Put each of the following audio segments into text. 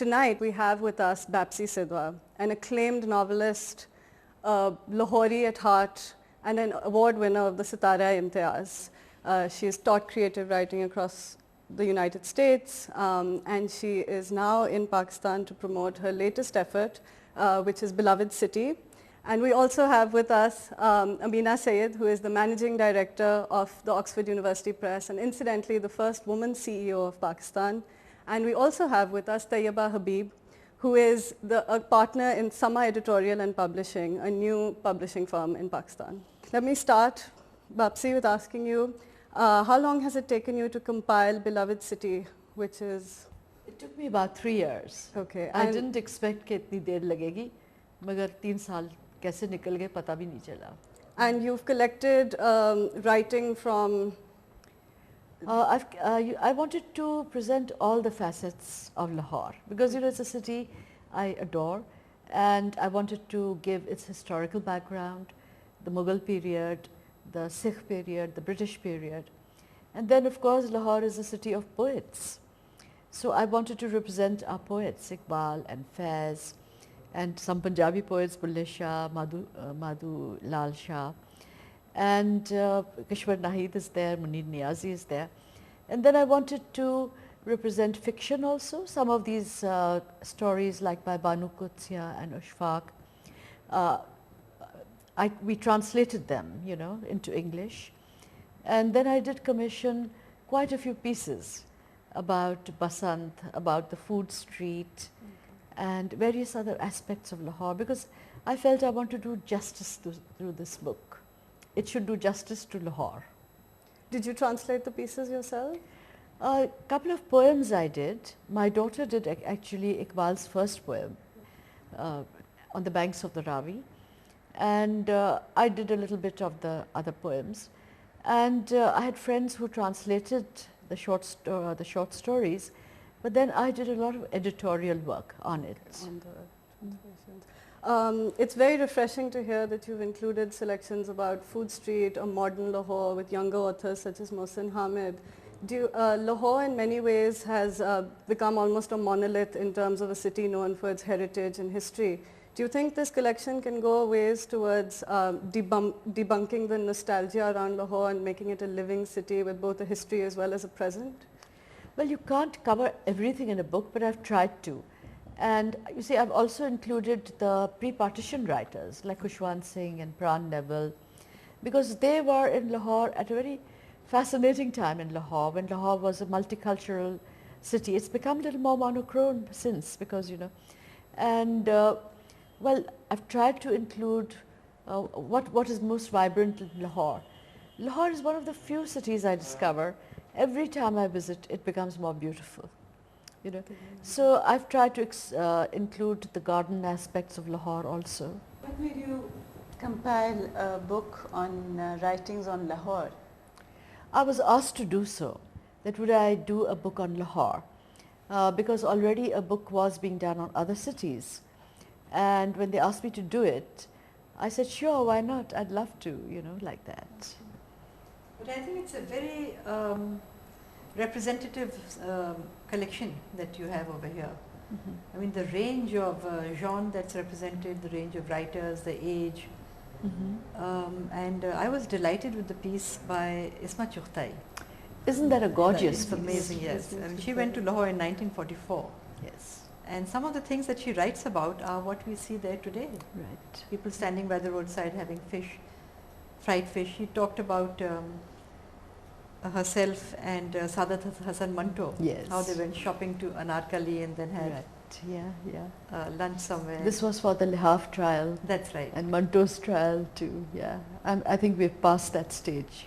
tonight we have with us Bapsi Sidhwa, an acclaimed novelist, Lahori at heart, and an award winner of the Sitara Imtiaz. She has taught creative writing across the United States, and she is now in Pakistan to promote her latest effort, which is Beloved City. And we also have with us Ameena Saiyid, who is the managing director of the Oxford University Press, and incidentally the first woman CEO of Pakistan. And we also have with us Tayyaba Habib, who is a partner in Sama Editorial and Publishing, a new publishing firm in Pakistan. Let me start, Bapsi, with asking you, how long has it taken you to compile Beloved City, which is? It took me about 3 years. Okay. I didn't expect कि इतनी देर लगेगी, मगर 3 साल कैसे निकल गए पता भी नहीं चला. And you've collected writing from? I wanted to present all the facets of Lahore because it's a city I adore, and I wanted to give its historical background, the Mughal period, the Sikh period, the British period, and then of course Lahore is a city of poets. So I wanted to represent our poets, Iqbal and Faiz, and some Punjabi poets, Bulle Shah, Madhu Lal Shah, and Kishwar Nahid is there, Munir Niazi is there. And then I wanted to represent fiction also. Some of these stories like by Banu Qudsiya and Ushfaq, we translated them, into English. And then I did commission quite a few pieces about Basant, about the food street, and various other aspects of Lahore, because I felt I want to do justice through this book. It should do justice to Lahore. Did you translate the pieces yourself? A couple of poems I did. My daughter did actually Iqbal's first poem, On the Banks of the Ravi, and I did a little bit of the other poems. And I had friends who translated the short stories, but then I did a lot of editorial work on it. It's very refreshing to hear that you've included selections about Food Street or modern Lahore with younger authors such as Mohsin Hamid. Lahore in many ways has become almost a monolith in terms of a city known for its heritage and history. Do you think this collection can go ways towards debunking the nostalgia around Lahore and making it a living city with both a history as well as a present? Well, you can't cover everything in a book, but I've tried to. And you see, I've also included the pre-partition writers like Khushwant Singh and Pran Neville, because they were in Lahore at a very fascinating time in Lahore, when Lahore was a multicultural city. It's become a little more monochrome since, because, and well, I've tried to include what is most vibrant in Lahore. Lahore is one of the few cities I discover, every time I visit, it becomes more beautiful. So I've tried to include the garden aspects of Lahore also. What made you compile a book on writings on Lahore? I was asked to do so, that would I do a book on Lahore, because already a book was being done on other cities. And when they asked me to do it, I said, sure, why not? I'd love to, like that. But I think it's a very representative collection that you have over here. I mean, the range of genre that's represented, the range of writers, the age. And I was delighted with the piece by Isma Chughtai. Isn't that a gorgeous It's amazing, yes. I mean, she went to Lahore in 1944. Yes. And some of the things that she writes about are what we see there today. Right. People standing by the roadside having fish, fried fish. She talked about herself and Sadat Hassan Manto, yes, how they went shopping to Anarkali and then had lunch somewhere. This was for the Lahore trial. That's right. And Manto's trial too, yeah. I think we've passed that stage.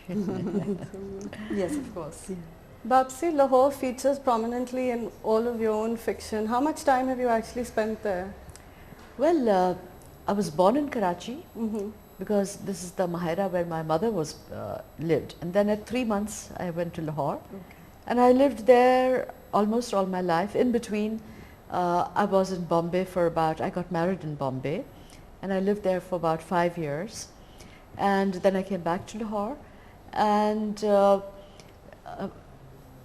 Yes, of course. Yeah. Bapsi, Lahore features prominently in all of your own fiction. How much time have you actually spent there? Well, I was born in Karachi, because this is the Mahira where my mother lived. And then at 3 months I went to Lahore. And I lived there almost all my life. In between, I was in Bombay I got married in Bombay, and I lived there for about 5 years. And then I came back to Lahore, and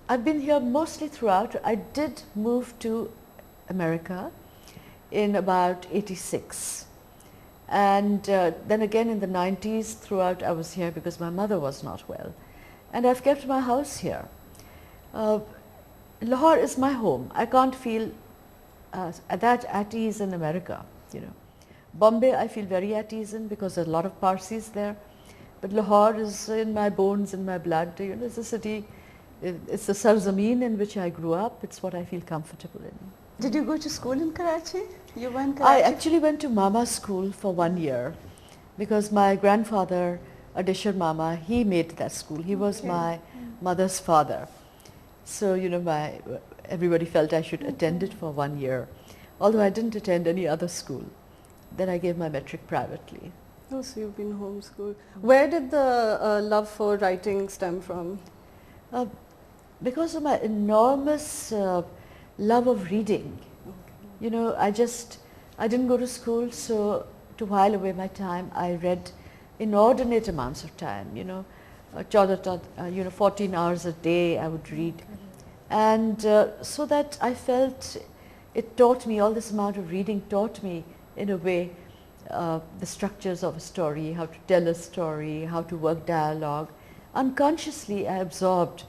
I've been here mostly throughout. I did move to America in about 86. And then again in the 90s, throughout I was here because my mother was not well. And I've kept my house here. Lahore is my home. I can't feel that at ease in America, you know. Bombay I feel very at ease in because there's a lot of Parsis there. But Lahore is in my bones, in my blood. You know, it's a city, it's the sarzameen in which I grew up. It's what I feel comfortable in. Did you go to school in Karachi? You went I Karachi? actually went to Mama school for 1 year because my grandfather, Adishar Mama, he made that school. He was my mother's father. So, you know, everybody felt I should attend it for 1 year, although I didn't attend any other school. Then I gave my metric privately. Oh, so you've been homeschooled. Where did the love for writing stem from? Because of my enormous love of reading. You know, I didn't go to school, so to while away my time, I read inordinate amounts of time, you know, 14 hours a day I would read. And so that I felt it taught me, all this amount of reading taught me in a way the structures of a story, how to tell a story, how to work dialogue. Unconsciously I absorbed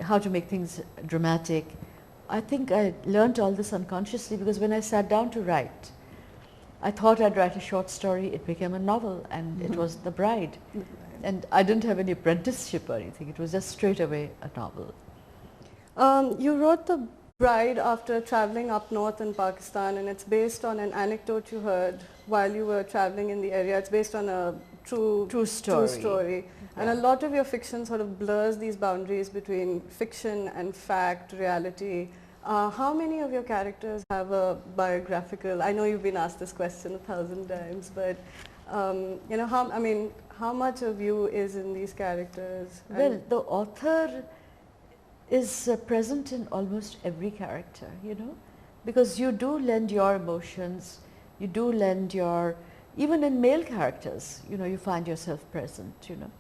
how to make things dramatic. I think I learnt all this unconsciously because when I sat down to write, I thought I'd write a short story, it became a novel, and it was The Bride. And I didn't have any apprenticeship or anything, it was just straight away a novel. You wrote The Bride after traveling up north in Pakistan, and it's based on an anecdote you heard while you were traveling in the area. It's based on a true story. And a lot of your fiction sort of blurs these boundaries between fiction and fact, reality. How many of your characters have a biographical, I know you've been asked this question 1,000 times, but you know, how much of you is in these characters? Well, the author is present in almost every character, you know, because you do lend your emotions, you do lend your, even in male characters, you know, you find yourself present, you know.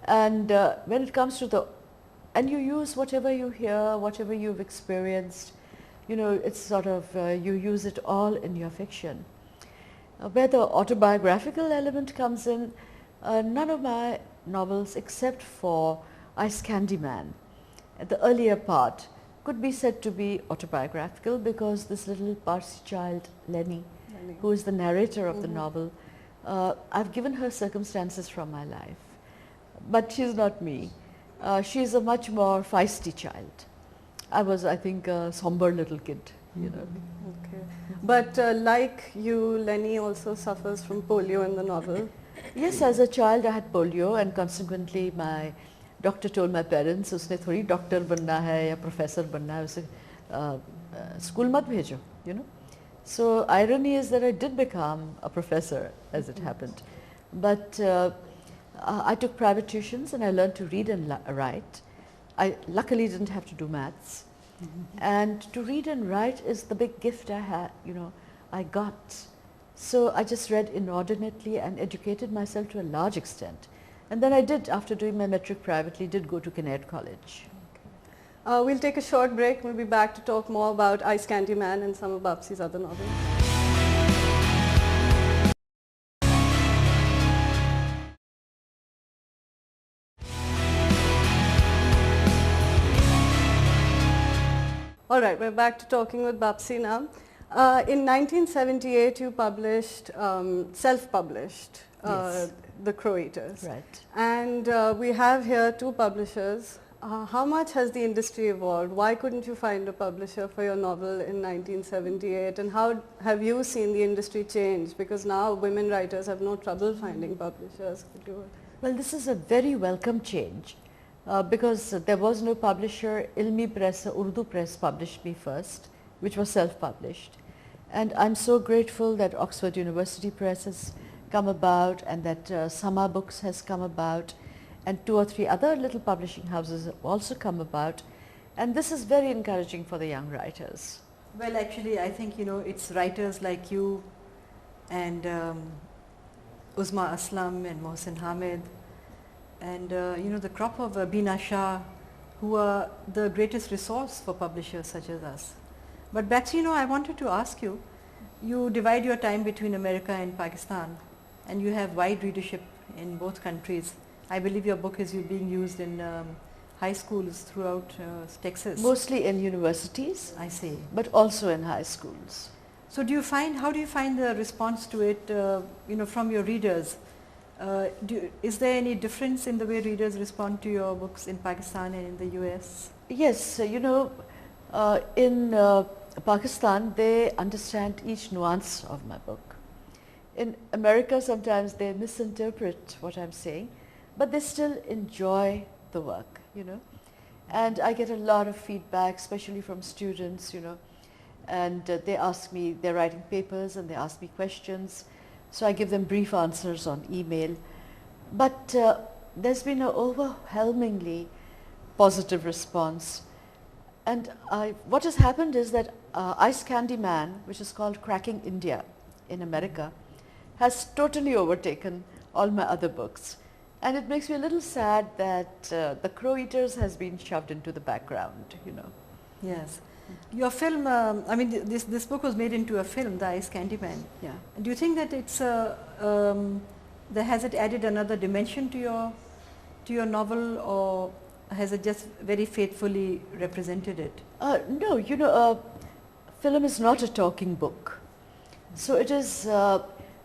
And when it comes to and you use whatever you hear, whatever you've experienced, you know, it's sort of, you use it all in your fiction. Where the autobiographical element comes in, none of my novels except for Ice Candy Man, the earlier part, could be said to be autobiographical because this little Parsi child, Lenny, who is the narrator of the novel, I've given her circumstances from my life. But she's not me. She's a much more feisty child. I was, I think, a somber little kid, you know. Okay. But like you, Lenny also suffers from polio in the novel. Yes, as a child I had polio, and consequently my doctor told my parents, उसने थोड़ी doctor बनना है या professor बनना है, उसे school मत भेजो, you know. So irony is that I did become a professor as it happened. But I took private tuitions and I learned to read and write. I luckily didn't have to do maths. And to read and write is the big gift I had, you know, I got. So I just read inordinately and educated myself to a large extent. And then I did, after doing my metric privately, did go to Kinnaird College. We'll take a short break. We'll be back to talk more about Ice Candy Man and some of Bapsi's other novels. All right, we're back to talking with Bapsi now. In 1978, you published, self-published, The Crow Eaters. Right. And we have here two publishers. How much has the industry evolved? Why couldn't you find a publisher for your novel in 1978? And how have you seen the industry change? Because now women writers have no trouble finding publishers. Well, this is a very welcome change. Because there was no publisher. Ilmi Press, Urdu Press published me first, which was self-published. And I'm so grateful that Oxford University Press has come about and that Sama Books has come about, and 2 or 3 other little publishing houses have also come about. And this is very encouraging for the young writers. Well, actually, I think, you know, it's writers like you and Uzma Aslam and Mohsin Hamid and you know, the crop of Bina Shah, who are the greatest resource for publishers such as us. But Bapsi, you know, I wanted to ask you, you divide your time between America and Pakistan, and you have wide readership in both countries. I believe your book is being used in high schools throughout Texas. Mostly in universities, I see. but also in high schools. So do you find, how do you find the response to it, you know, from your readers? Is there any difference in the way readers respond to your books in Pakistan and in the US? Yes, you know, in Pakistan, they understand each nuance of my book. In America, sometimes they misinterpret what I'm saying, but they still enjoy the work, you know. And I get a lot of feedback, especially from students, you know, and they ask me, they're writing papers and they ask me questions, so I give them brief answers on email. But there's been an overwhelmingly positive response. And what has happened is that Ice Candy Man, which is called Cracking India in America, has totally overtaken all my other books. And it makes me a little sad that The Crow Eaters has been shoved into the background, you know. Yes. Your film, I mean, this book was made into a film, The Ice Candy Man. Yeah. Do you think that it's has it added another dimension to your novel, or has it just very faithfully represented it? No, you know, film is not a talking book. So it is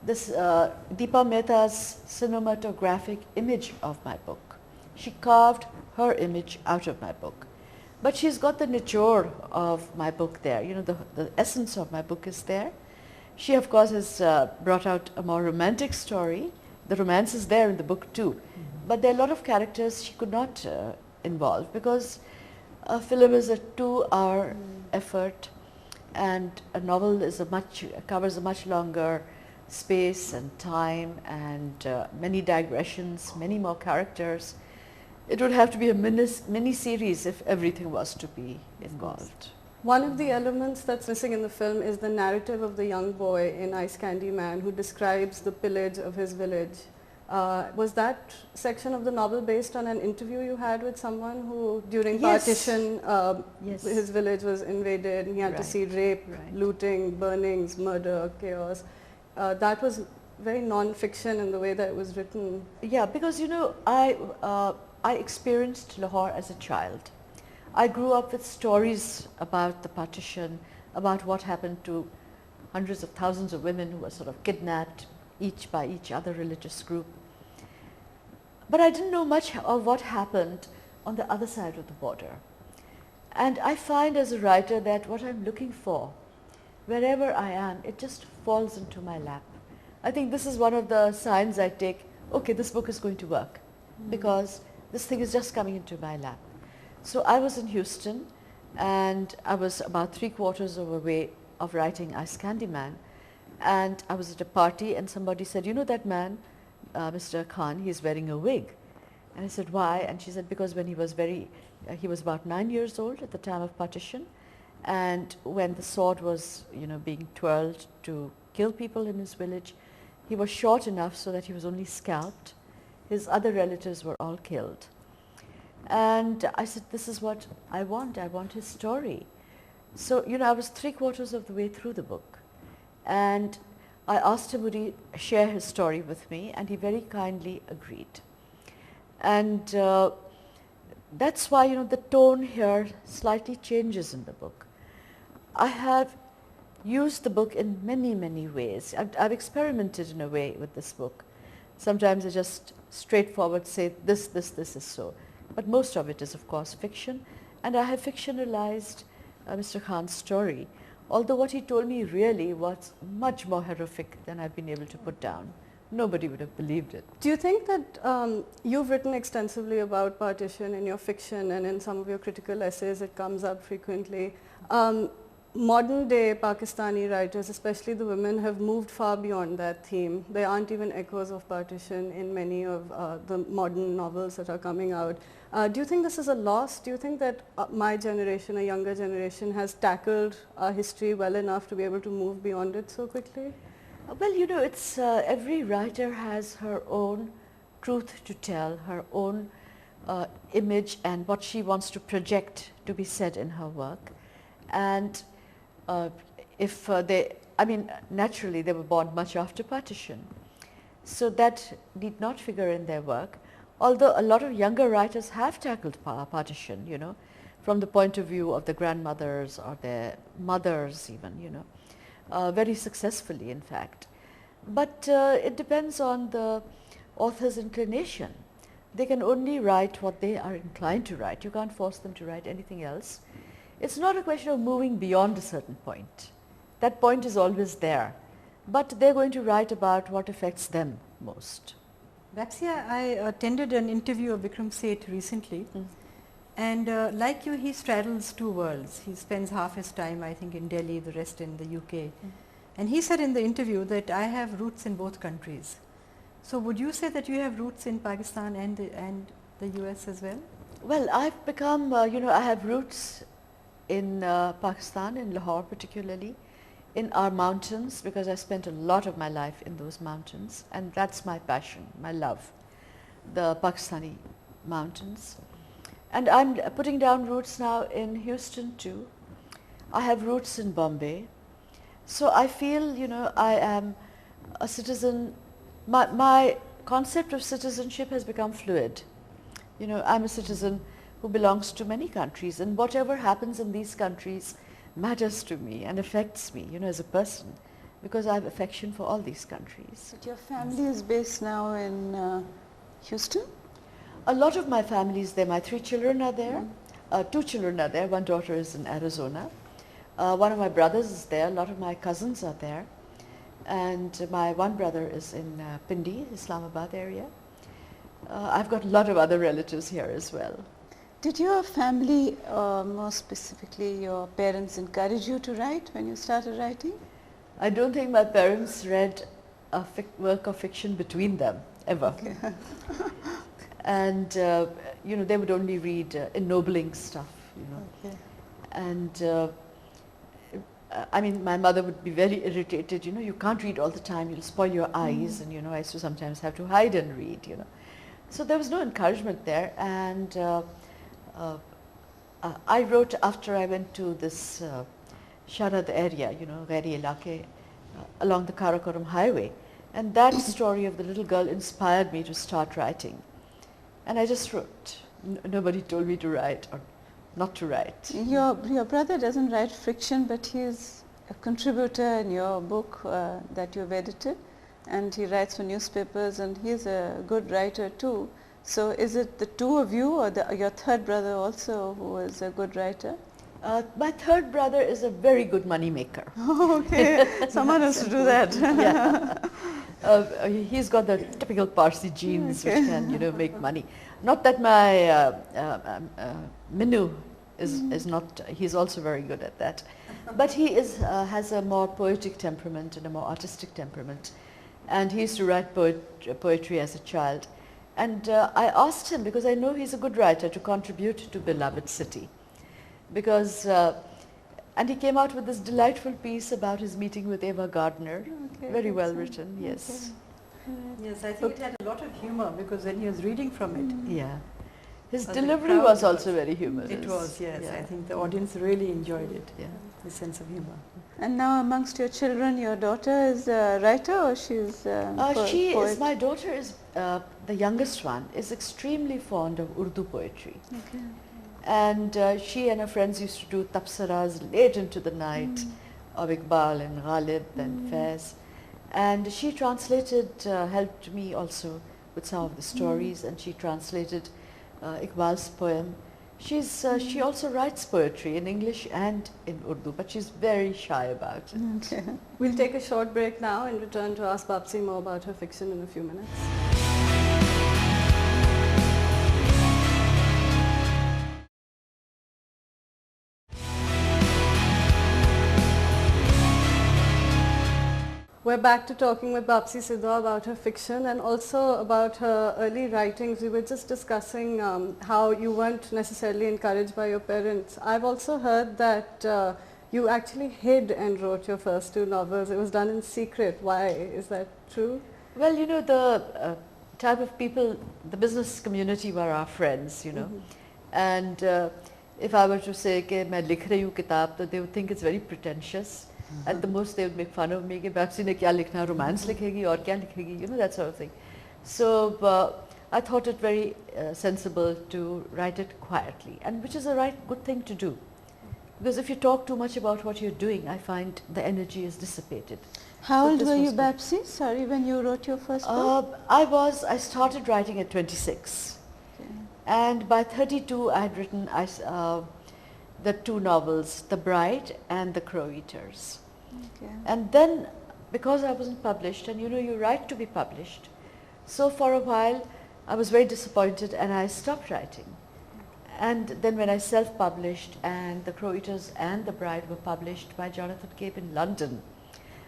this Deepa Mehta's cinematographic image of my book. She carved her image out of my book. But she's got the nichor of my book there, you know, the essence of my book is there. She, of course, has brought out a more romantic story. The romance is there in the book too. Mm-hmm. But there are a lot of characters she could not involve, because a film is a 2-hour effort, and a novel is covers a much longer space and time, and many digressions, many more characters. It would have to be a mini series if everything was to be involved. One of the elements that's missing in the film is the narrative of the young boy in Ice Candy Man who describes the pillage of his village. Was that section of the novel based on an interview you had with someone who, during partition, his village was invaded and he had to see rape, looting, burnings, murder, chaos? That was very non-fiction in the way that it was written. Yeah, because, you know, I experienced Lahore as a child. I grew up with stories about the partition, about what happened to hundreds of thousands of women who were sort of kidnapped each by each other religious group. But I didn't know much of what happened on the other side of the border. And I find as a writer that what I'm looking for, wherever I am, it just falls into my lap. I think this is one of the signs I take, okay, this book is going to work, because this thing is just coming into my lap. So I was in Houston, and I was about 3/4 of a way of writing Ice Candy Man, and I was at a party and somebody said, you know that man, Mr. Khan, he's wearing a wig. And I said, why? And she said, because when he was about 9 years old at the time of partition, and when the sword was, you know, being twirled to kill people in his village, he was short enough so that he was only scalped. His other relatives were all killed. And I said, this is what I want his story. So, you know, I was 3/4 of the way through the book, and I asked him would he share his story with me, and he very kindly agreed. And that's why, you know, the tone here slightly changes in the book. I have used the book in many, many ways. I've experimented in a way with this book. Sometimes I just straightforward say this is so. But most of it is, of course, fiction. And I have fictionalized Mr. Khan's story, although what he told me really was much more horrific than I've been able to put down. Nobody would have believed it. Do you think that you've written extensively about partition in your fiction, and in some of your critical essays it comes up frequently? Modern day Pakistani writers, especially the women, have moved far beyond that theme. There aren't even echoes of partition in many of the modern novels that are coming out. Do you think this is a loss? Do you think that my generation, a younger generation, has tackled our history well enough to be able to move beyond it so quickly? Well, you know, it's every writer has her own truth to tell, her own image and what she wants to project to be said in her work. And if I mean, naturally they were born much after partition. So that did not figure in their work, although a lot of younger writers have tackled partition, you know, from the point of view of the grandmothers or their mothers even, you know, very successfully in fact. But it depends on the author's inclination. They can only write what they are inclined to write. You can't force them to write anything else. It's not a question of moving beyond a certain point. That point is always there. But they're going to write about what affects them most. Bapsi, I attended an interview of Vikram Seth recently. And like you, he straddles two worlds. He spends half his time, I think, in Delhi, the rest in the UK. And he said in the interview that I have roots in both countries. So would you say that you have roots in Pakistan and the US as well? Well, I've become, you know, I have roots in Pakistan, in Lahore particularly, in our mountains, because I spent a lot of my life in those mountains, and that's my passion, my love, the Pakistani mountains. And I'm putting down roots now in Houston too. I have roots in Bombay. So I feel, you know, I am a citizen. My concept of citizenship has become fluid. You know, I'm a citizen who belongs to many countries, and whatever happens in these countries matters to me and affects me, you know, as a person, because I have affection for all these countries. But your family is based now in Houston? A lot of my family is there. My 3 children are there. 2 children are there. One daughter is in Arizona. One of my brothers is there. A lot of my cousins are there. And my one brother is in Pindi, Islamabad area. I've got a lot of other relatives here as well. Did your family, more specifically your parents, encourage you to write when you started writing? I don't think my parents read a work of fiction between them, ever. Okay. And, you know, they would only read ennobling stuff, you know. Okay. And, I mean, my mother would be very irritated, you know, you can't read all the time, you'll spoil your eyes. And, you know, I used to sometimes have to hide and read, you know. So there was no encouragement there. And I wrote after I went to this Sharad area, you know, Ghairi Ilake, along the Karakoram highway. And that story of the little girl inspired me to start writing. And I just wrote. Nobody told me to write or not to write. Your brother doesn't write fiction, but he's a contributor in your book that you've edited, and he writes for newspapers, and he's a good writer too. So is it the two of you, or your third brother also, who is a good writer? My third brother is a very good money maker. Okay, someone has to do that. Yeah. He's got the typical Parsi genes, which can, you know, make money. Not that my Minu is not, he's also very good at that. But he has a more poetic temperament and a more artistic temperament. And he used to write poetry as a child. And I asked him, because I know he's a good writer, to contribute to Beloved City. Because, and he came out with this delightful piece about his meeting with Ava Gardner. Okay, Very well written, yes. Okay. Yes, I think it had a lot of humor, because when he was reading from it, Yeah. His the delivery crowd was also very humorous. it was, yes. Yeah. I think the audience really enjoyed it, Yeah. the sense of humor. And now amongst your children, your daughter is a writer, or she's a She poet? is, my daughter is, the youngest one, is extremely fond of Urdu poetry. Okay. And she and her friends used to do tapsaras late into the night of Iqbal and Ghalib and Faiz. And she translated, helped me also with some of the stories, and she translated Iqbal's poem. She also writes poetry in English and in Urdu, but she's very shy about it. Okay. We'll take a short break now and return to ask Bapsi more about her fiction in a few minutes. We're back to talking with Bapsi Sidhwa about her fiction and also about her early writings. We were just discussing how you weren't necessarily encouraged by your parents. I've also heard that you actually hid and wrote your first 2 novels. It was done in secret. Why? Is that true? Well, you know, the type of people, the business community were our friends, you know. And if I were to say कि मैं लिख रही हूँ किताब, तो they would think it's very pretentious. At the most, they would make fun of me कि Bapsi ने क्या लिखना, romance लिखेगी और क्या लिखेगी, you know, that sort of thing. So I thought it very sensible to write it quietly, and which is a good thing to do. Because if you talk too much about what you're doing, I find the energy is dissipated. How But old this were you, was good. Bapsi? Sorry, when you wrote your first book? I started writing at 26. Okay. And by 32, I had written the two novels, The Bride and The Crow Eaters. Okay. And then, because I wasn't published, and you know, you write to be published, so for a while I was very disappointed and I stopped writing. And then when I self-published, and The Crow Eaters and The Bride were published by Jonathan Cape in London,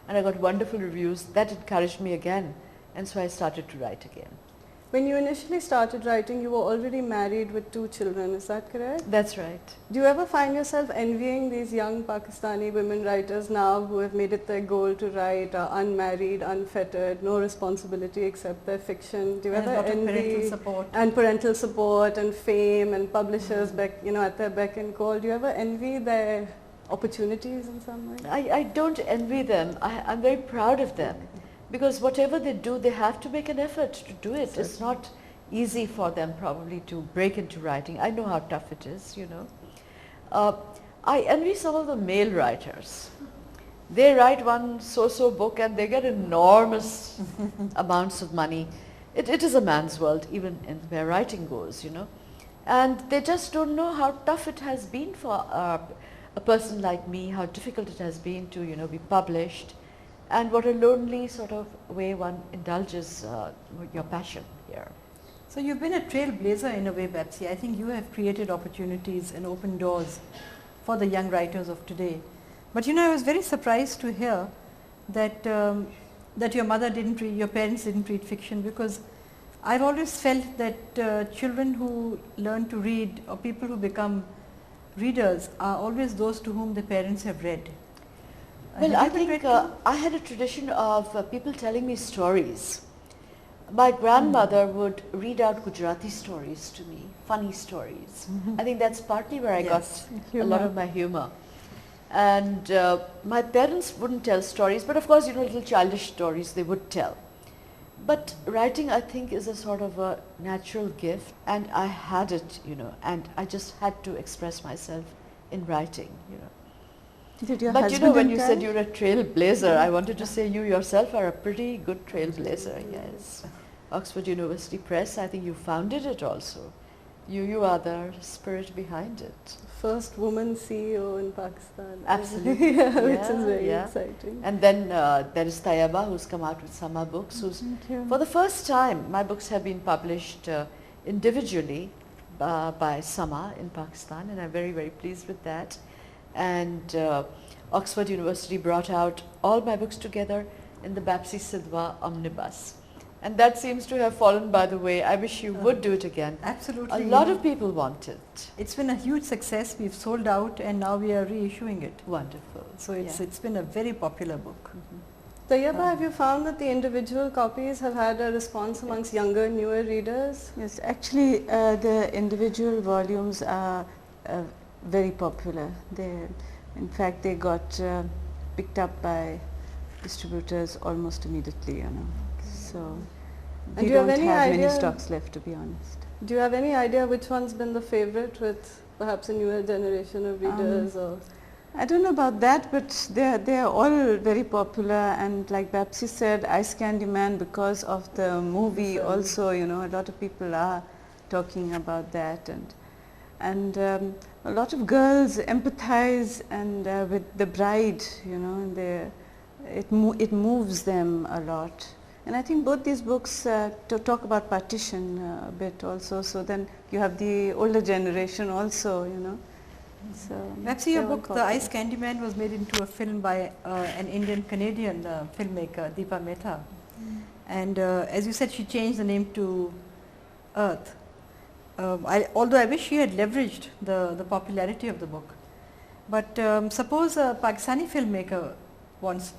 and I got wonderful reviews, that encouraged me again, and so I started to write again. When you initially started writing, you were already married with 2 children, is that correct? That's right. Do you ever find yourself envying these young Pakistani women writers now who have made it their goal to write, are unmarried, unfettered, no responsibility except their fiction? Do you And a ever lot of envy parental support. and parental support and fame and publishers at their beck and call? Do you ever envy their opportunities in some way? I don't envy them. I'm very proud of them, because whatever they do, they have to make an effort to do it. It's not easy for them probably to break into writing. I know how tough it is, you know. I envy some of the male writers. They write one so-so book and they get enormous amounts of money. It is a man's world, even in where writing goes, you know. And they just don't know how tough it has been for a person like me, how difficult it has been to, you know, be published, and what a lonely sort of way one indulges your passion here. So you've been a trailblazer in a way, Bapsi. I think you have created opportunities and opened doors for the young writers of today. But you know, I was very surprised to hear that that your parents didn't read fiction, because I've always felt that children who learn to read, or people who become readers, are always those to whom the parents have read. Well, Have I you been think read too? I had a tradition of people telling me stories. My grandmother would read out Gujarati stories to me, funny stories. I think that's partly where I Yes. got a lot of my humor. And my parents wouldn't tell stories, but of course, you know, little childish stories they would tell. But writing, I think, is a sort of a natural gift, and I had it, you know, and I just had to express myself in writing, you know. Did your But you know, husband when you said encourage? you're a trailblazer, I wanted to say you yourself are a pretty good trailblazer, yes. Oxford University Press, I think you founded it also. You are the spirit behind it. First woman CEO in Pakistan. Absolutely. Yeah, which Yeah, is very yeah. exciting. And then there is Tayyaba, who's come out with Sama books, who's Thank you. for the first time, my books have been published individually by Sama in Pakistan, and I'm very, very pleased with that. And Oxford University brought out all my books together in the Bapsi Sidhwa omnibus. And that seems to have fallen by the way. I wish you would do it again. Absolutely. A lot of people want it. It's been a huge success. We've sold out and now we are reissuing it. Wonderful. So it's Yeah. it's been a very popular book. Tayyaba, have you found that the individual copies have had a response amongst younger, newer readers? Yes, actually the individual volumes are very popular. In fact, they got picked up by distributors almost immediately, you know. So And we do you have don't any have many idea- stocks left, to be honest. Do you have any idea which one's been the favorite with perhaps a newer generation of readers? Or I don't know about that, but they are all very popular, and like Bapsi said, Ice Candy Man, because of the movie Film. also, you know, a lot of people are talking about that, and a lot of girls empathize and with the bride, you know, and it moves them a lot. And I think both these books to talk about partition a bit also, so then you have the older generation also, you know. So Bapsi, your they're all book, The popular. Ice Candyman, was made into a film by an Indian-Canadian filmmaker, Deepa Mehta. And as you said, she changed the name to Earth. Although I wish she had leveraged the popularity of the book. But suppose a Pakistani filmmaker wants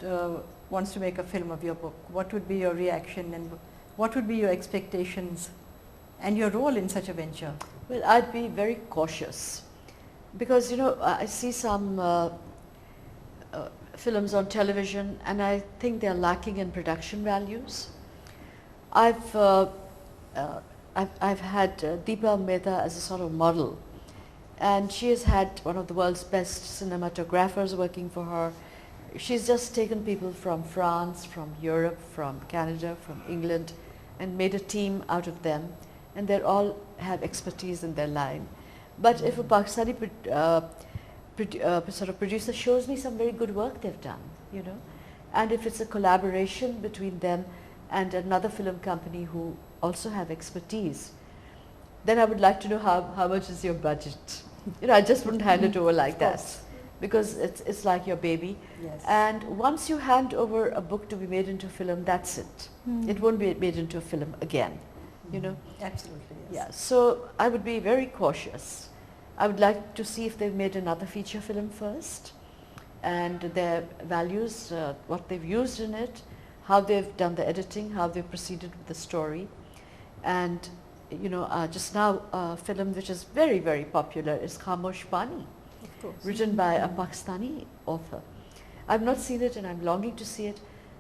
to make a film of your book. What would be your reaction, and what would be your expectations and your role in such a venture? Well, I'd be very cautious, because you know I see some films on television and I think they're lacking in production values. I've had Deepa Mehta as a sort of model, and she has had one of the world's best cinematographers working for her. She's just taken people from France, from Europe, from Canada, from England, and made a team out of them, and they all have expertise in their line. But if a Pakistani sort of producer shows me some very good work they've done, you know, and if it's a collaboration between them and another film company who also have expertise, then I would like to know how much is your budget. You know, I just wouldn't hand it over like that, because it's like your baby. Yes. And once you hand over a book to be made into a film, that's it. It won't be made into a film again, you know. Absolutely, yes. Yeah, so I would be very cautious. I would like to see if they've made another feature film first, and their values, what they've used in it, how they've done the editing, how they've proceeded with the story. And you know, just now a film which is very, very popular is Khamosh Pani, Of course. written by a Pakistani author. I've not seen it and I'm longing to see it,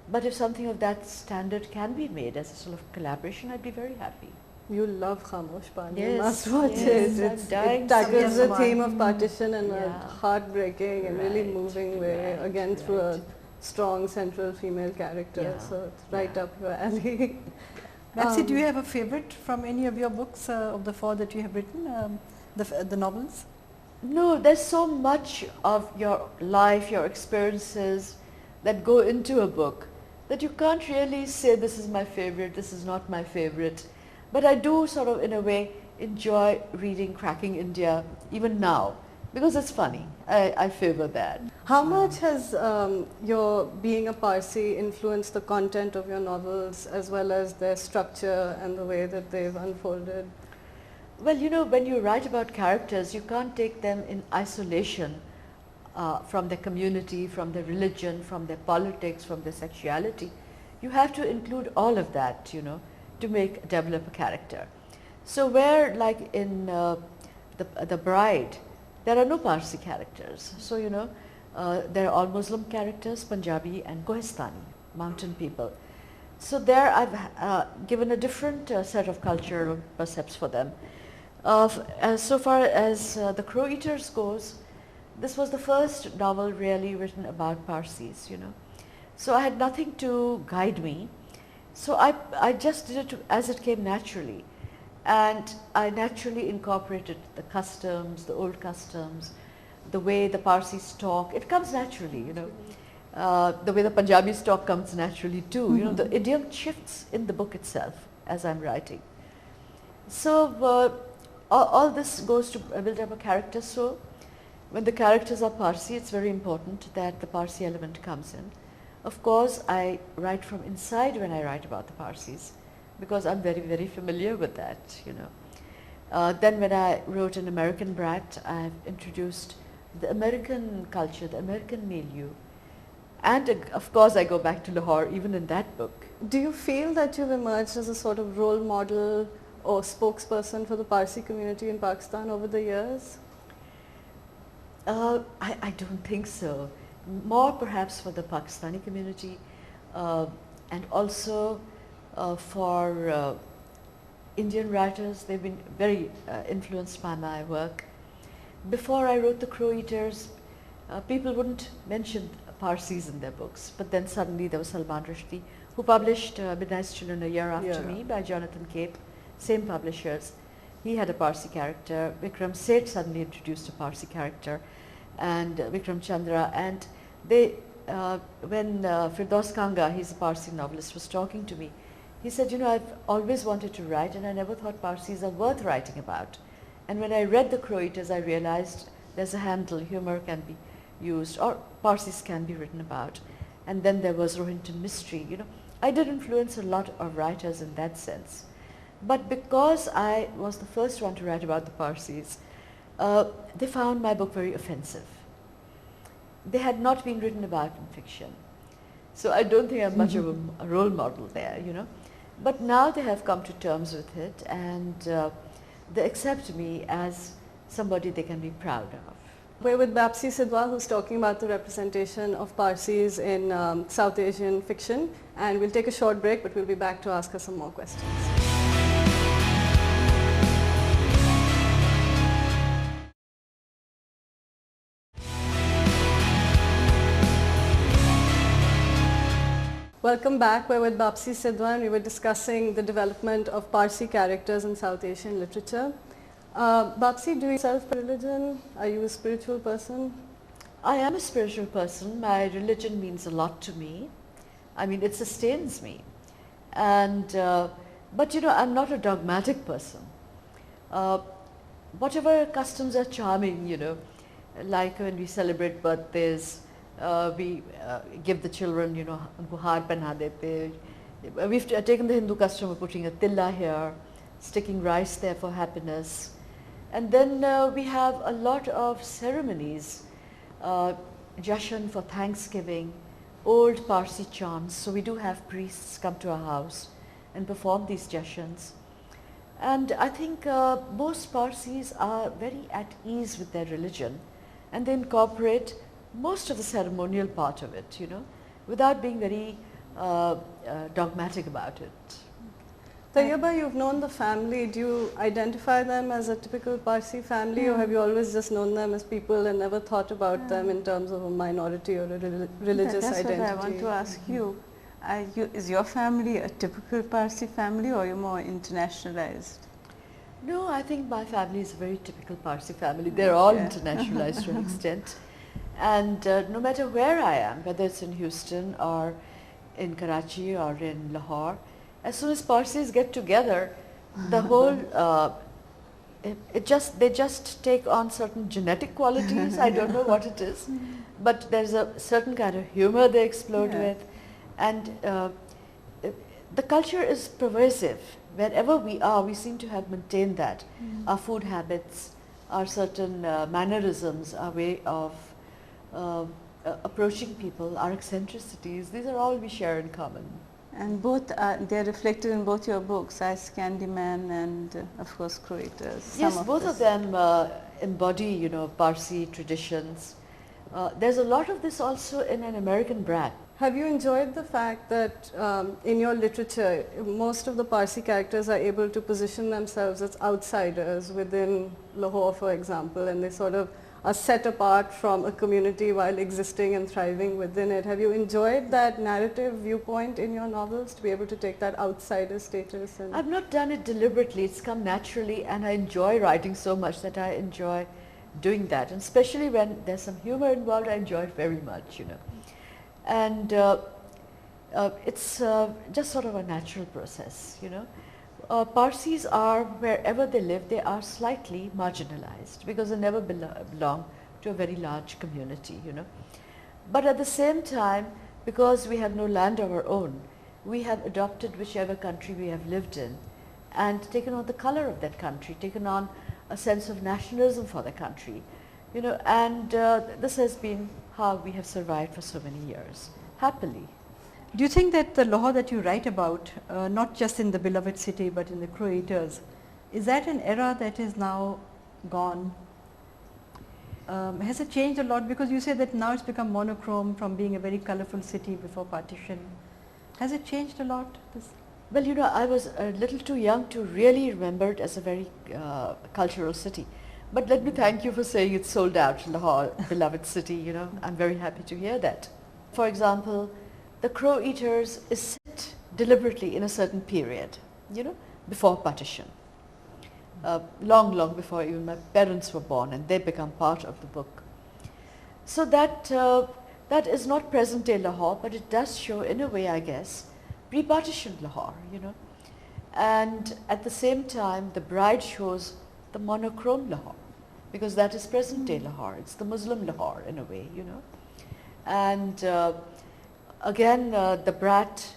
but if something of that standard can be made as a sort of collaboration, I'd be very happy. You love Khamosh Pani. You Yes, must watch yes, it. I'm dying It to tackles see the it. theme of partition in a Yeah. heartbreaking and really Right, moving way, right, again through a right. strong central female character. Yeah, So it's right yeah. up your alley. Bapsi, do you have a favorite from any of your books, of the 4 that you have written, the novels? No, there's so much of your life, your experiences that go into a book that you can't really say this is my favorite, this is not my favorite. But I do sort of in a way enjoy reading Cracking India even now because it's funny. I favor that. How much has your being a Parsi influenced the content of your novels as well as their structure and the way that they've unfolded? Well, you know, when you write about characters, you can't take them in isolation from their community, from their religion, from their politics, from their sexuality. You have to include all of that, you know, to develop a character. So where, like in the Bride, there are no Parsi characters. So, you know, there are all Muslim characters, Punjabi and Kohistani, mountain people. So there I've given a different set of cultural percepts for them. So far as The Crow Eaters goes, this was the first novel really written about Parsis, you know. So I had nothing to guide me. So I just did it as it came naturally. And I naturally incorporated the customs, the old customs, the way the Parsis talk. It comes naturally, you know. The way the Punjabis talk comes naturally too. You know, the idiom shifts in the book itself as I'm writing. So all this goes to build up a character. So when the characters are Parsi, it's very important that the Parsi element comes in. Of course, I write from inside when I write about the Parsis, because I'm very, very familiar with that, you know. Then when I wrote An American Brat, I've introduced the American culture, the American milieu. And of course, I go back to Lahore, even in that book. Do you feel that you've emerged as a sort of role model or spokesperson for the Parsi community in Pakistan over the years? I don't think so. More perhaps for the Pakistani community and also for Indian writers. They've been very influenced by my work. Before I wrote The Crow Eaters, people wouldn't mention Parsis in their books, but then suddenly there was Salman Rushdie, who published Midnight's Children a year after me by Jonathan Cape, same publishers. He had a Parsi character. Vikram Seth suddenly introduced a Parsi character, and Vikram Chandra. And they, when Firdaus Kanga, he's a Parsi novelist, was talking to me, he said, you know, I've always wanted to write and I never thought Parsis are worth writing about. And when I read The Crow Eaters, I realized there's a handle, humor can be used, or Parsis can be written about. And then there was Rohinton mystery, you know. I did influence a lot of writers in that sense. But because I was the first one to write about the Parsis, they found my book very offensive. They had not been written about in fiction. So I don't think I'm much of a role model there, you know. But now they have come to terms with it, and they accept me as somebody they can be proud of. We're with Bapsi Sidhwa, who's talking about the representation of Parsis in South Asian fiction. And we'll take a short break, but we'll be back to ask her some more questions. Welcome back. We're with Bapsi Sidhwa and we were discussing the development of Parsi characters in South Asian literature. Bapsi, do you self-religion? Are you a spiritual person? I am a spiritual person. My religion means a lot to me. I mean, it sustains me. And, but you know, I'm not a dogmatic person. Whatever customs are charming, you know, like when we celebrate birthdays, we give the children, you know, unko haar pehna dete. We've taken the Hindu custom of putting a tilla here, sticking rice there for happiness. And then we have a lot of ceremonies, jashan for Thanksgiving, old Parsi chants. So we do have priests come to our house and perform these jashans. And I think most Parsis are very at ease with their religion, and they incorporate most of the ceremonial part of it, you know, without being very dogmatic about it. Tayyaba, you've known the family. Do you identify them as a typical Parsi family, or have you always just known them as people and never thought about them in terms of a minority or a religious identity? That's what I want to ask you. Is your family a typical Parsi family, or are you more internationalized? No, I think my family is a very typical Parsi family. They're all internationalized to an extent. And no matter where I am, whether it's in Houston or in Karachi or in Lahore, as soon as Parsis get together, the whole, they just take on certain genetic qualities. I don't know what it is, but there's a certain kind of humor they explode with. And the culture is pervasive. Wherever we are, we seem to have maintained that. Our food habits, our certain mannerisms, our way of approaching people, our eccentricities, these are all we share in common. And both they're reflected in both your books, as Candyman and of course Croaters. Yes, both of them embody, you know, Parsi traditions. There's a lot of this also in An American Brat. Have you enjoyed the fact that in your literature, most of the Parsi characters are able to position themselves as outsiders within Lahore, for example, and they sort of are set apart from a community while existing and thriving within it? Have you enjoyed that narrative viewpoint in your novels, to be able to take that outsider status? And I've not done it deliberately, it's come naturally, and I enjoy writing so much that I enjoy doing that. And especially when there's some humor involved, I enjoy it very much, you know. And it's just sort of a natural process, you know. Parsis are, wherever they live, they are slightly marginalized because they never belong to a very large community, you know. But at the same time, because we have no land of our own, we have adopted whichever country we have lived in and taken on the color of that country, taken on a sense of nationalism for the country, you know, and this has been how we have survived for so many years, happily. Do you think that the Lahore that you write about, not just in the beloved city but in the Croaters, is that an era that is now gone? Has it changed a lot? Because you say that now it's become monochrome from being a very colorful city before partition. Has it changed a lot? Well, you know, I was a little too young to really remember it as a very cultural city. But let me thank you for saying it's sold out, Lahore, beloved city, you know. I'm very happy to hear that. For example, the Crow Eaters is set deliberately in a certain period, you know, before partition. Long before even my parents were born, and they become part of the book. So that is not present day Lahore, but it does show, in a way, I guess, pre-partition Lahore, you know. And at the same time, the bride shows the monochrome Lahore, because that is present day Lahore. It's the Muslim Lahore, in a way, you know. And again, the Brat,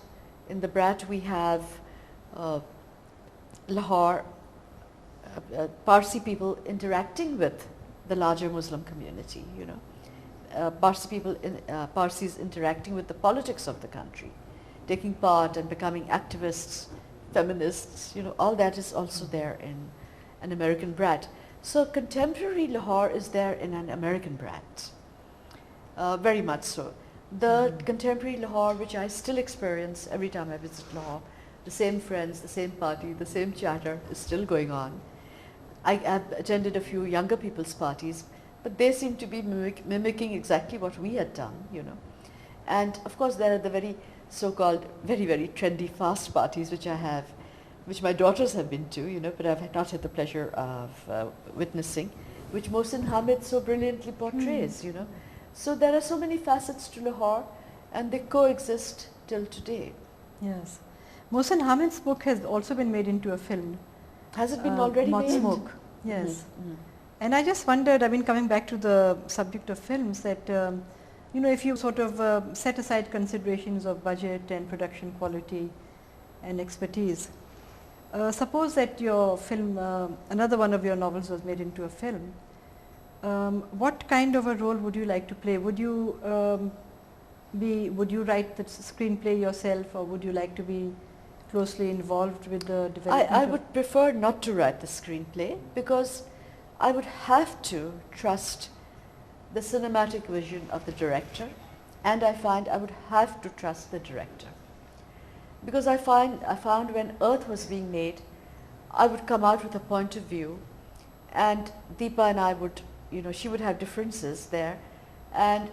in the Brat we have Lahore, Parsi people interacting with the larger Muslim community, you know. Parsis interacting with the politics of the country, taking part and becoming activists, feminists, you know, all that is also there in An American Brat. So contemporary Lahore is there in an American brand, very much so. The contemporary Lahore, which I still experience every time I visit Lahore, the same friends, the same party, the same chatter is still going on. I have attended a few younger people's parties, but they seem to be mimicking exactly what we had done, you know. And of course there are the very so-called very, very trendy fast parties which I have, which my daughters have been to, you know, but I've not had the pleasure of witnessing, which Mohsin Hamid so brilliantly portrays, you know. So there are so many facets to Lahore and they coexist till today. Yes. Mohsin Hamid's book has also been made into a film. Has it been already Moth made? Smoke. Yes. And I just wondered, I mean, coming back to the subject of films, that you know, if you sort of set aside considerations of budget and production quality and expertise, suppose that your film, another one of your novels was made into a film, what kind of a role would you like to play? Would you would you write the screenplay yourself, or would you like to be closely involved with the development? I would prefer not to write the screenplay, because I would have to trust the cinematic vision of the director, and I find I would have to trust the director. Because I found when Earth was being made, I would come out with a point of view, and Deepa and I would, you know, she would have differences there, and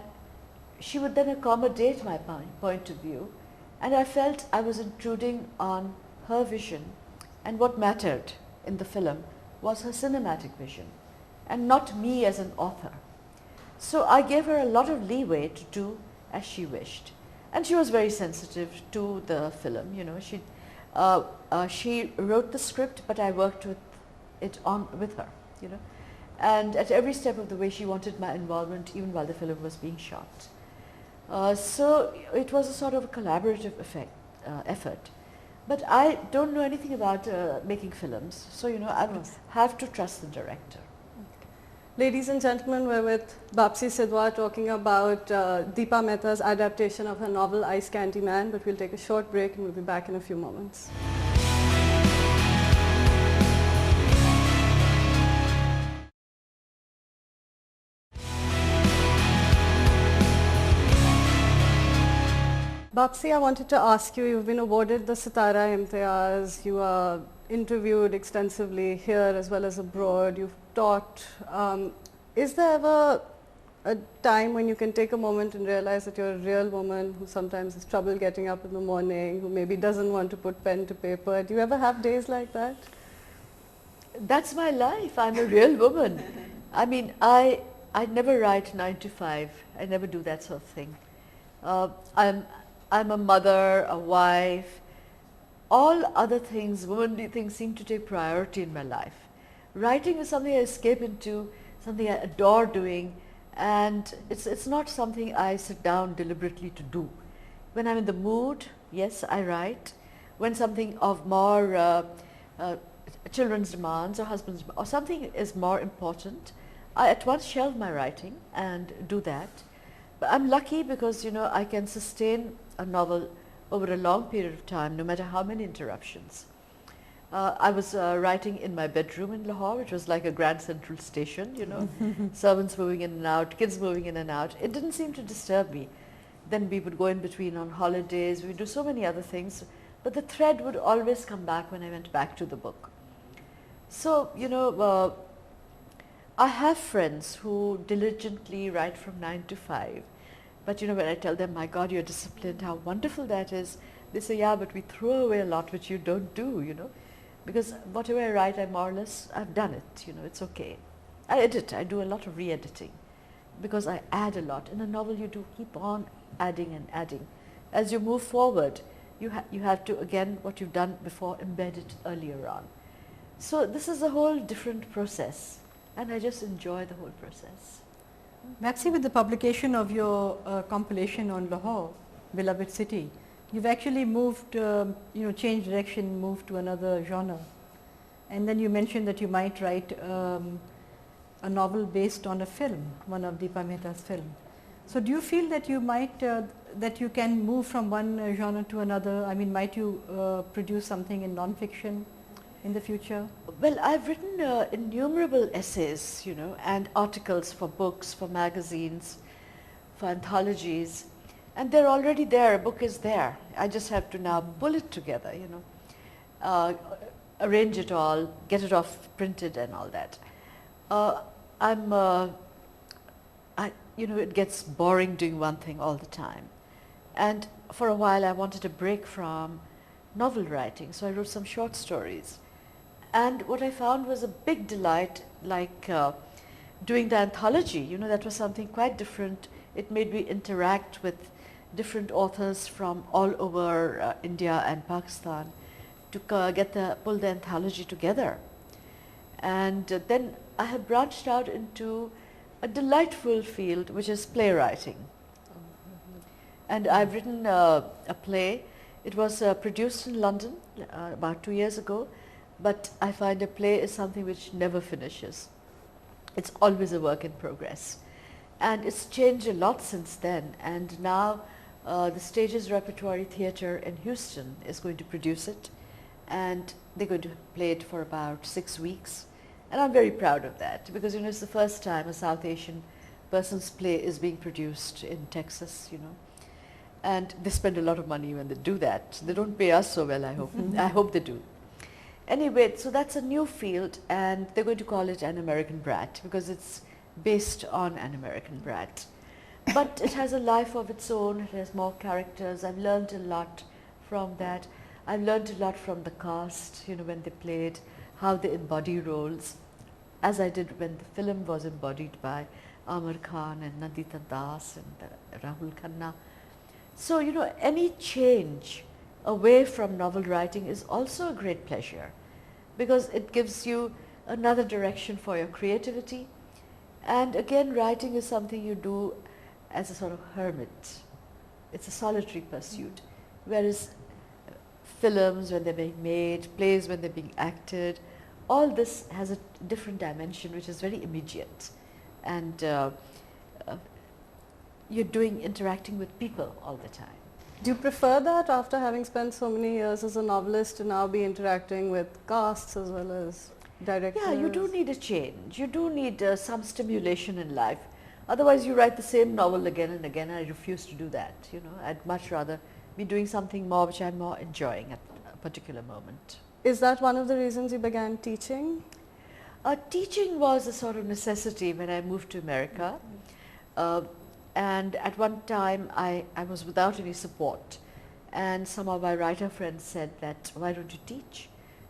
she would then accommodate my point of view, and I felt I was intruding on her vision, and what mattered in the film was her cinematic vision and not me as an author. So I gave her a lot of leeway to do as she wished, and she was very sensitive to the film, you know. She wrote the script, but I worked with her, you know, and at every step of the way she wanted my involvement even while the film was being shot. So it was a sort of a collaborative effort. But I don't know anything about making films, so you know, I would have to trust the director. Ladies and gentlemen, we're with Bapsi Sidhwa talking about Deepa Mehta's adaptation of her novel Ice Candy Man, but we'll take a short break and we'll be back in a few moments. Bapsi, I wanted to ask you, you've been awarded the Sitara Imtiaz, you are interviewed extensively here as well as abroad, you've taught. Is there ever a time when you can take a moment and realize that you're a real woman who sometimes has trouble getting up in the morning, who maybe doesn't want to put pen to paper? Do you ever have days like that? That's my life. I'm a real woman. I mean, I never write 9 to 5. I never do that sort of thing. I'm a mother, a wife. All other things, womanly things, seem to take priority in my life. Writing is something I escape into, something I adore doing, and it's not something I sit down deliberately to do. When I'm in the mood, yes, I write. When something of more children's demands or husband's or something is more important, I at once shelve my writing and do that. But I'm lucky because, you know, I can sustain a novel over a long period of time, no matter how many interruptions. I was writing in my bedroom in Lahore, which was like a Grand Central Station, you know, servants moving in and out, kids moving in and out. It didn't seem to disturb me. Then we would go in between on holidays, we would do so many other things, but the thread would always come back when I went back to the book. So, you know, I have friends who diligently write from 9 to 5. But you know, when I tell them, my God, you're disciplined, how wonderful that is, they say, yeah, but we throw away a lot which you don't do, you know. Because whatever I write, I more or less, I've done it, you know, it's okay. I edit, I do a lot of re-editing because I add a lot. In a novel, you do keep on adding and adding. As you move forward, you have to, again, what you've done before, embed it earlier on. So this is a whole different process, and I just enjoy the whole process. Bapsi, with the publication of your compilation on Lahore, Beloved City, you've actually moved, you know, changed direction, moved to another genre. And then you mentioned that you might write a novel based on a film, one of Deepa Mehta's film. So do you feel that you might, that you can move from one genre to another? I mean, might you produce something in non-fiction in the future? Well, I've written innumerable essays, and articles for books, for magazines, for anthologies, and they're already there. A book is there. I just have to now pull it together, arrange it all, get it off printed and all that. It gets boring doing one thing all the time. And for a while I wanted a break from novel writing, so I wrote some short stories. And what I found was a big delight, like doing the anthology, that was something quite different. It made me interact with different authors from all over India and Pakistan to pull the anthology together. And then I have branched out into a delightful field, which is playwriting. And I've written a play. It was produced in London about 2 years ago, but I find a play is something which never finishes. It's always a work in progress. And it's changed a lot since then, and now the Stages Repertory Theatre in Houston is going to produce it, and they're going to play it for about 6 weeks. And I'm very proud of that, because it's the first time a South Asian person's play is being produced in Texas, and they spend a lot of money when they do that. They don't pay us so well, I hope. I hope they do. Anyway, so that's a new field, and they're going to call it An American Brat, because it's based on An American Brat. But it has a life of its own. It has more characters. I've learned a lot from that. I've learned a lot from the cast, when they played, how they embody roles, as I did when the film was embodied by Amar Khan and Nandita Das and Rahul Khanna. So, any change away from novel writing is also a great pleasure, because it gives you another direction for your creativity. And again, writing is something you do as a sort of hermit. It's a solitary pursuit, whereas films, when they're being made, plays when they're being acted, all this has a different dimension, which is very immediate. And you're interacting with people all the time. Do you prefer that, after having spent so many years as a novelist, to now be interacting with casts as well as directors? Yeah, you do need a change. You do need some stimulation in life. Otherwise, you write the same novel again and again. I refuse to do that. I'd much rather be doing something more which I'm more enjoying at a particular moment. Is that one of the reasons you began teaching? Teaching was a sort of necessity when I moved to America. And at one time, I was without any support. And some of my writer friends said that, why don't you teach?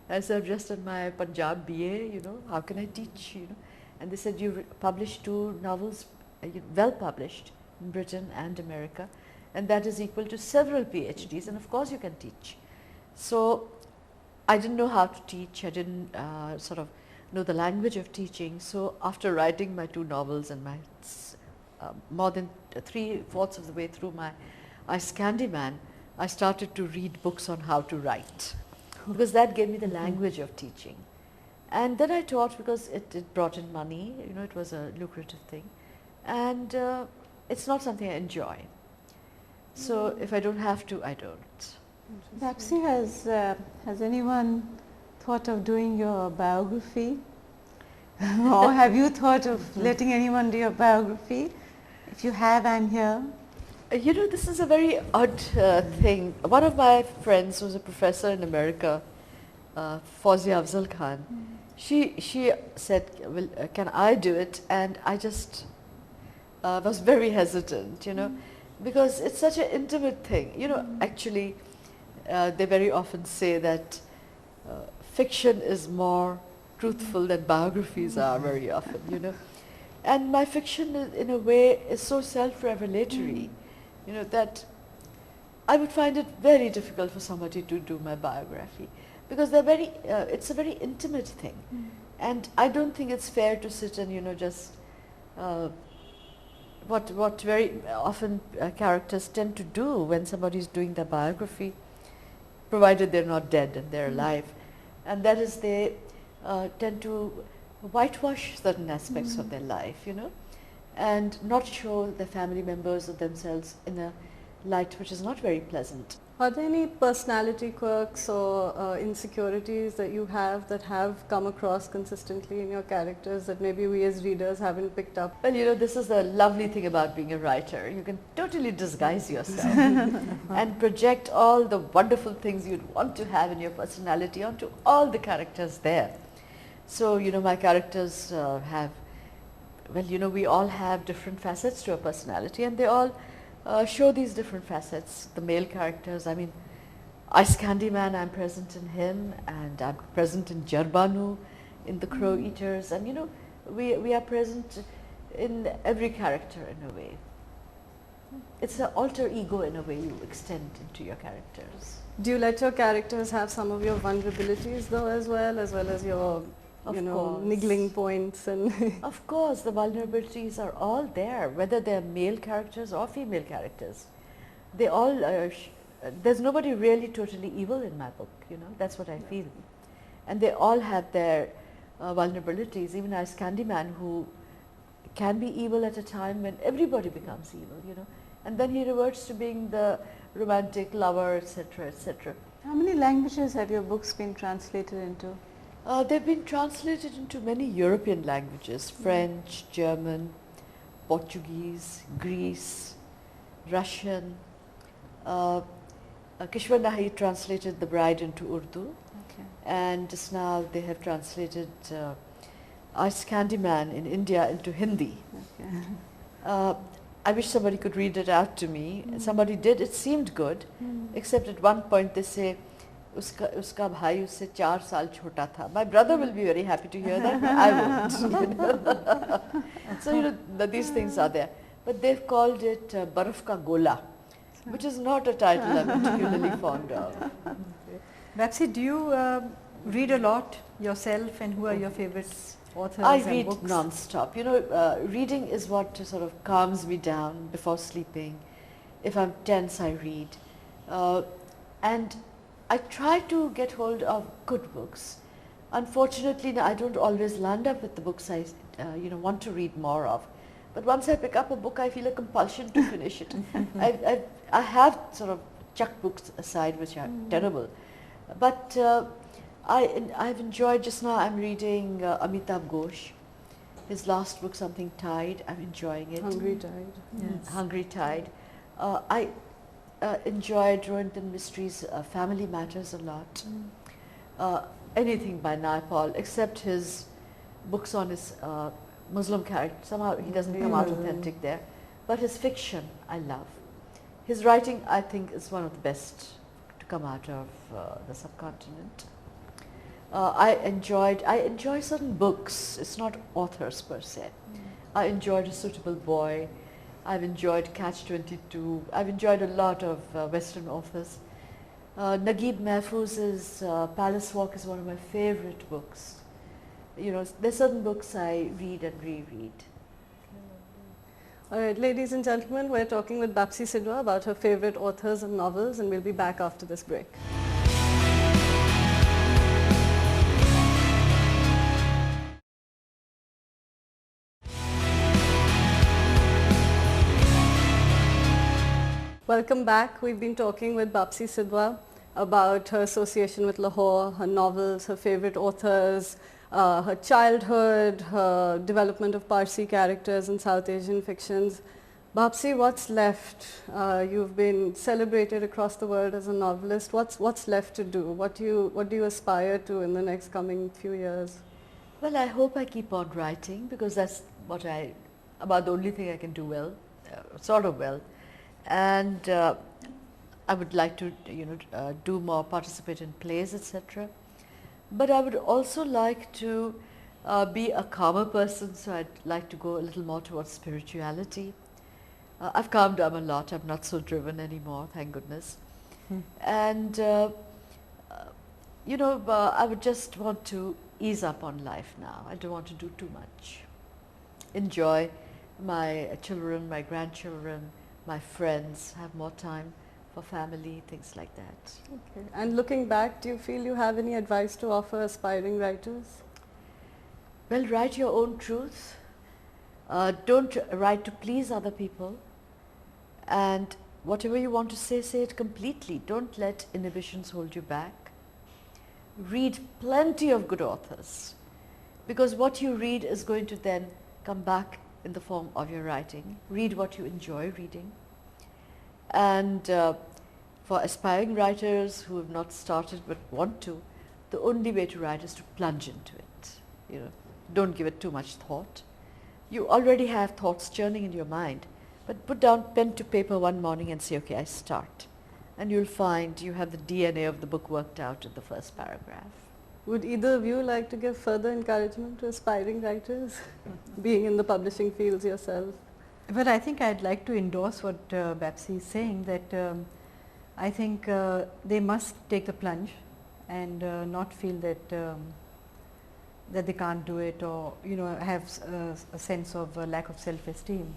I said, I've just done my Punjab BA, how can I teach, And they said, you published 2 novels, well published in Britain and America, and that is equal to several PhDs, and of course you can teach. So I didn't know how to teach. I didn't sort of know the language of teaching. So after writing my 2 novels and my more than 3/4 of the way through my Ice Candy Man, I started to read books on how to write, because that gave me the language of teaching. And then I taught because it brought in money, it was a lucrative thing. And it's not something I enjoy. So if I don't have to, I don't. Bapsi, has anyone thought of doing your biography? Or have you thought of letting anyone do your biography? If you have, I'm here. This is a very odd thing. One of my friends was a professor in America, Fawzia Afzal Khan. She said, well, can I do it? And I just was very hesitant, because it's such an intimate thing. Actually, they very often say that fiction is more truthful than biographies are very often, And my fiction, in a way, is so self-revelatory, that I would find it very difficult for somebody to do my biography, because it's a very intimate thing. And I don't think it's fair to sit and, just what very often characters tend to do when somebody is doing their biography, provided they're not dead and they're alive, and that is they tend to whitewash certain aspects of their life, and not show the family members of themselves in a light which is not very pleasant. Are there any personality quirks or insecurities that you have that have come across consistently in your characters that maybe we as readers haven't picked up? Well, you know, this is the lovely thing about being a writer. You can totally disguise yourself and project all the wonderful things you'd want to have in your personality onto all the characters there. So, you know, my characters have, well, you know, we all have different facets to our personality, and they all show these different facets. The male characters, I mean, Ice Candy Man, I'm present in him, and I'm present in Jarbanu, in the Crow Eaters, and you know, we are present in every character in a way. It's an alter ego in a way you extend into your characters. Do you let your characters have some of your vulnerabilities though as well as your Of you know course. niggling points and Of course, the vulnerabilities are all there, whether they're male characters or female characters. They all, there's nobody really totally evil in my book, you know, that's what I feel. And they all have their vulnerabilities, even as Candyman, who can be evil at a time when everybody becomes evil, you know, and then he reverts to being the romantic lover, etc., etc. How many languages have your books been translated into? They've been translated into many European languages, French, German, Portuguese, Greece, Russian. Kishwar Nahi translated The Bride into Urdu, Okay. and just now they have translated Ice Candyman in India into Hindi. Okay. I wish somebody could read it out to me. Somebody did, it seemed good, except at one point they say, Uska bhai usse 4 saal chota tha. My brother will be very happy to hear that, but I won't. You know? So, you know, these things are there. But they've called it Barf Ka Gola, which is not a title I'm particularly fond of. Bapsi, do you read a lot yourself, and who are your favorite authors I and read books? non-stop. You know, reading is what sort of calms me down before sleeping. If I'm tense, I read. And I try to get hold of good books. Unfortunately, I don't always land up with the books I you know, want to read more of. But once I pick up a book, I feel a compulsion to finish it. I have sort of chucked books aside which are terrible. But I've enjoyed, just now I'm reading Amitabh Ghosh. His last book, Something Tide, I'm enjoying it. Hungry Tide. Yes. Hungry Tide. I enjoyed Rohinton Mystery's Family Matters a lot. Anything by Naipaul, except his books on his Muslim character. Somehow he doesn't come out authentic there. But his fiction, I love. His writing, I think, is one of the best to come out of the subcontinent. I enjoy certain books. It's not authors per se. I enjoyed A Suitable Boy. I've enjoyed Catch-22. I've enjoyed a lot of Western authors. Naguib Mahfouz's Palace Walk is one of my favorite books. You know, there's certain books I read and reread. All right, ladies and gentlemen, we're talking with Bapsi Sidhwa about her favorite authors and novels, and we'll be back after this break. Welcome back. We've been talking with Bapsi Sidhwa about her association with Lahore, her novels, her favorite authors, her childhood, her development of Parsi characters in South Asian fictions. Bapsi, what's left? You've been celebrated across the world as a novelist. What's left to do? What do you aspire to in the next coming few years? Well, I hope I keep on writing, because that's about the only thing I can do well, sort of well. And I would like to, you know, do more, participate in plays, etc. But I would also like to be a calmer person, so I'd like to go a little more towards spirituality. I've calmed down a lot. I'm not so driven anymore, thank goodness. And you know, I would just want to ease up on life now. I don't want to do too much. Enjoy my children, my grandchildren, my friends, have more time for family, things like that. Okay. And looking back, do you feel you have any advice to offer aspiring writers? Well, write your own truth. Don't write to please other people, and Whatever you want to say it completely. Don't let inhibitions hold you back. Read plenty of good authors, because what you read is going to then come back in the form of your writing. Read what you enjoy reading. And for aspiring writers who have not started but want to, the only way to write is to plunge into it. You know, don't give it too much thought. You already have thoughts churning in your mind, but put down pen to paper one morning and say, okay, I start. And you'll find you have the DNA of the book worked out in the first paragraph. Would either of you like to give further encouragement to aspiring writers, being in the publishing fields yourself? Well, I think I'd like to endorse what Bapsi is saying, that I think they must take the plunge and not feel that that they can't do it, or have a sense of lack of self-esteem.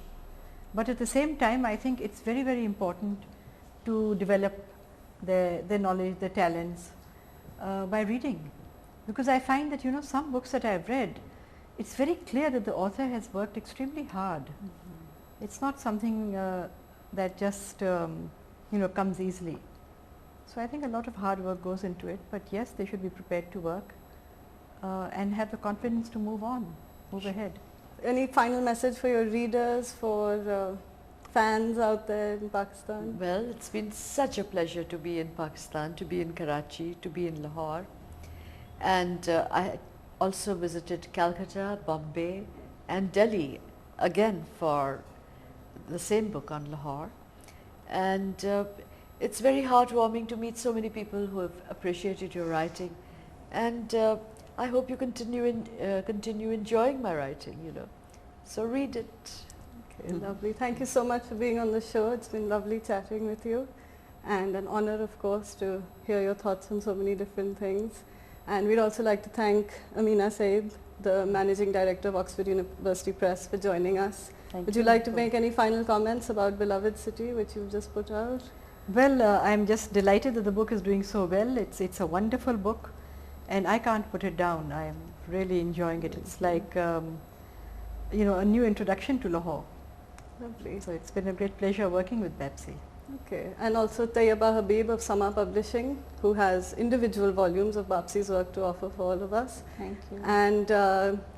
But at the same time, I think it's very, very important to develop their knowledge, their talents by reading. Because I find that some books that I've read, it's very clear that the author has worked extremely hard. It's not something that just comes easily. So I think a lot of hard work goes into it, but yes, they should be prepared to work and have the confidence to move on, move ahead. Any final message for your readers, for fans out there in Pakistan? Well, it's been such a pleasure to be in Pakistan, to be in Karachi, to be in Lahore. And I also visited Calcutta, Bombay and Delhi again for the same book on Lahore. And it's very heartwarming to meet so many people who have appreciated your writing. And I hope you continue enjoying my writing, So read it. Okay, lovely. Thank you so much for being on the show. It's been lovely chatting with you, and an honor, of course, to hear your thoughts on so many different things. And we'd also like to thank Ameena Saiyid, the Managing Director of Oxford University Press, for joining us. Would you like to make any final comments about Beloved City, which you've just put out? Well, I'm just delighted that the book is doing so well. It's a wonderful book, and I can't put it down. I am really enjoying it. It's like a new introduction to Lahore. Lovely. So it's been a great pleasure working with Bapsi. Okay, and also Tayyaba Habib of Sama Publishing, who has individual volumes of Bapsi's work to offer for all of us. Thank you. And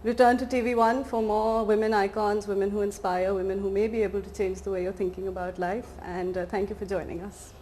return to TV1 for more women icons, women who inspire, women who may be able to change the way you're thinking about life. And thank you for joining us.